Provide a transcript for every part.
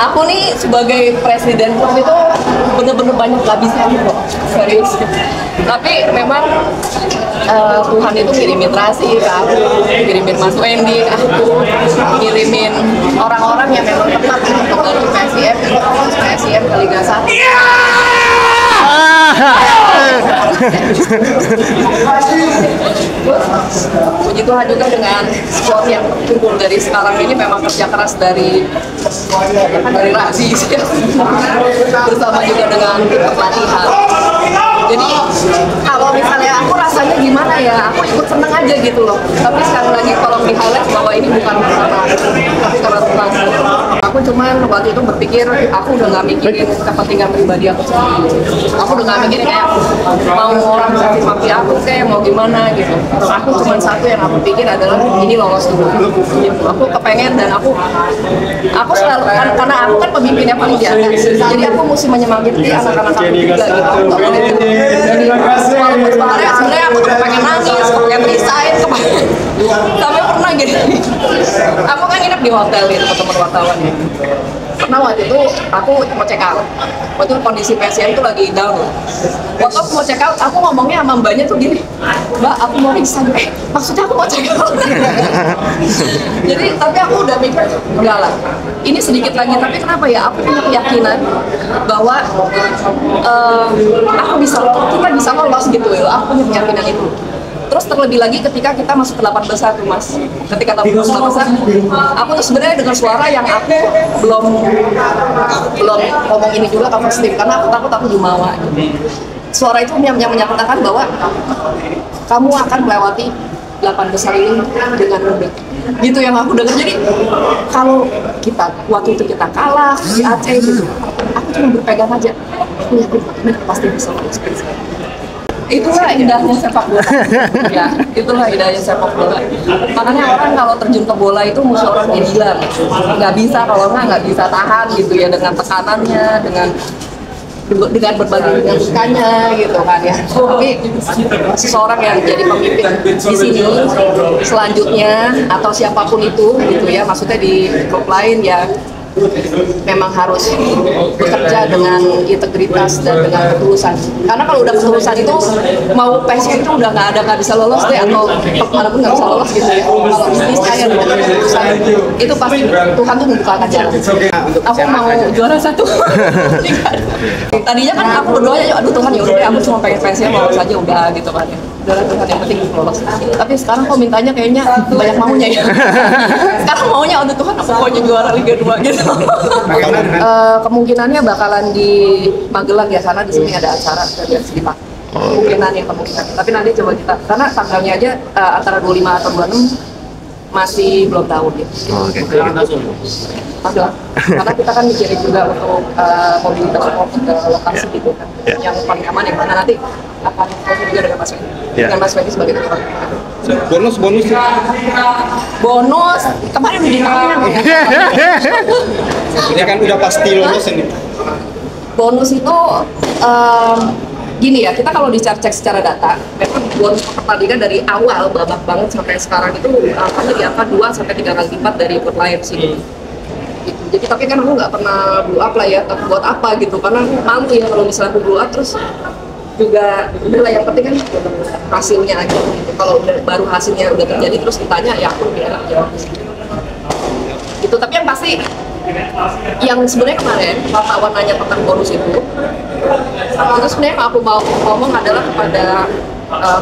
aku nih sebagai presiden klub itu bener-bener banyak gak bisa kok, serius. Tapi memang Tuhan itu ngirimin Rasi ke aku, ngirimin Mas Wendy ke aku, ngirimin orang-orang yang memang tepat untuk membantu PSIM, PSIM ke Liga 1. Puji Tuhan juga dengan squad yang timbul dari sekarang ini memang kerja keras dari Rasi bersama juga dengan tim pelatihan. Jadi kalau misalnya aku rasanya gimana ya, aku ikut seneng aja gitu loh. Tapi sekali lagi tolong di highlight bahwa ini bukan karena tapi karena Tuhan. Aku cuman waktu itu berpikir aku udah gak mikirin kepentingan pribadi aku sendiri. Aku udah gak mikirin kayak mau orang maki aku kayak mau gimana gitu. Aku cuman satu yang aku pikir adalah ini lolos dulu. Gitu. Aku kepengen dan aku selalu kan karena aku kan pemimpinnya paling di atas. Jadi aku mesti menyemangati anak-anak aku juga gitu. Aku gak boleh gitu. Jadi walaupun sebenarnya aku tuh pengen nangis, pengen resign, sampai pernah gitu. Aku kan nginep di hotel gitu teman wartawan ya. Pernah waktu itu aku mau check out. Waktu itu kondisi PSIM itu lagi down. Waktu aku mau check out, aku ngomongnya sama mbaknya tuh gini, Mbak, aku mau resign. Maksudnya aku mau check out. Jadi, tapi aku udah mikir, enggak lah. Ini sedikit lagi, tapi kenapa ya? Aku punya keyakinan bahwa kita bisa lolos gitu ya. Aku punya keyakinan itu. Terus terlebih lagi ketika kita masuk ke 8 besar tuh Mas. Ketika kita masuk ke 8 besar, aku tuh sebenarnya dengan suara yang aku belum ngomong ini juga ke first team karena aku takut aku jumawa. Suara itu yang menyatakan bahwa kamu akan melewati 8 besar ini dengan mudah. Gitu yang aku dengar. Jadi kalau waktu itu kita kalah di Aceh gitu, aku cuma berpegang aja. Aku yakin ini pasti bisa lolos. Itulah indahnya sepak bola. Ya, itulah indahnya sepak bola. Makanya orang kalau terjun ke bola itu mesti orang yang gila. Nggak bisa kalau nggak bisa tahan gitu ya dengan tekanannya, dengan berbagai dinamikanya gitu kan ya. Tapi seseorang yang jadi pemimpin di sini selanjutnya atau siapapun itu gitu ya, maksudnya di klub lain ya memang harus bekerja dengan integritas dan dengan ketulusan. Karena kalau udah ketulusan itu mau PSIM itu udah nggak bisa lolos deh atau manapun nggak bisa lolos gitu ya. Kalau saya dengan ketulusan itu pasti Tuhan tuh membukakan jalan. Aku mau juara 1. Tadinya kan aku berdoa ya, aduh Tuhan ya udah aku cuma pengen PSIM lolos aja udah gitu kan ya. Udah Tuhan yang penting lolos. Tapi sekarang kok mintanya kayaknya banyak maunya ya. Sekarang maunya aduh Tuhan aku maunya juara Liga 2 gitu. Kemungkinannya bakalan di Magelang ya karena di sini ada acara dari Sedipak. Kemungkinan. Tapi nanti coba kita karena tanggalnya aja antara 25 atau 26 masih belum tahu gitu. Ada. Karena kita kan mikirin juga untuk mobilitas ke lokasi gitu kan. Yang paling aman yang mana nanti akan fokus juga dengan Mas Wendy. Dengan Mas Wendy sebagai ketua. Bonus kemarin udah ditanya. Ya kan udah pasti lolos ini. Bonus itu gini ya, kita kalau dicek secara data, memang bonus pertandingan dari awal babak banget sampai sekarang itu angkanya di angka 2 sampai 3 kali lipat dari klub lain sih. Gitu. Jadi tapi kan aku nggak pernah blow up lah ya, tapi buat apa gitu? Karena aku malu ya kalau misalnya aku blow up terus juga udahlah yang penting kan hasilnya aja gitu. Kalau baru hasilnya udah terjadi terus ditanya ya aku lebih enak jawab gitu. Tapi yang pasti yang sebenarnya kemarin wartawan nanya tentang bonus itu sebenarnya yang aku mau ngomong adalah kepada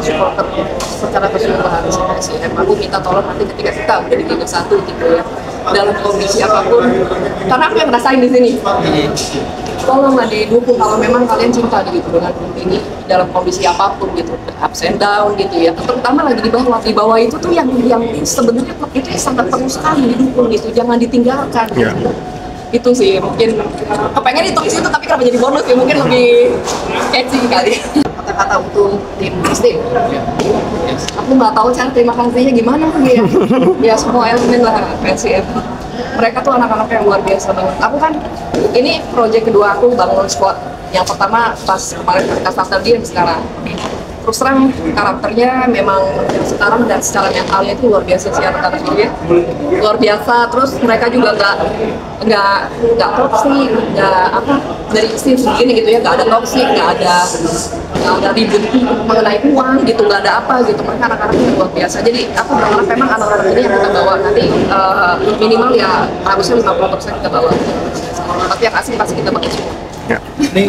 supporter secara keseluruhan PSIM. Aku minta tolong nanti ketika kita udah di Liga 1 gitu ya dalam kondisi apapun karena aku yang ngerasain di sini. Tolonglah didukung kalau memang kalian cinta gitu dengan klub ini dalam kondisi apapun gitu, ups and down gitu ya. Terutama lagi di bawah itu tuh yang sebenarnya klub itu sangat perlu sekali didukung gitu, jangan ditinggalkan. Gitu. Itu sih mungkin kepengen itu situ tapi kenapa jadi bonus ya mungkin lebih catchy kali. Kata-kata untuk tim Steve. Aku nggak tahu cara terima kasihnya gimana ya. Ya semua elemen lah PSIM. Mereka tuh anak-anak yang luar biasa banget. Aku kan ini proyek kedua aku bangun squad. Yang pertama pas kemarin kita starter dia sekarang. terus terang karakternya memang yang sekarang dan secara mentalnya itu luar biasa sih anak-anak ini, luar biasa. Terus mereka juga nggak toksik, nggak apa dari sini segini gitu ya, nggak ada toksik, nggak ada ribut mengenai uang gitu, nggak ada apa gitu. Mereka anak-anak yang luar biasa. Jadi aku berharap memang anak-anak ini yang kita bawa nanti minimal ya harusnya 50% kita bawa, tapi yang asing pasti kita bawa semua. Ini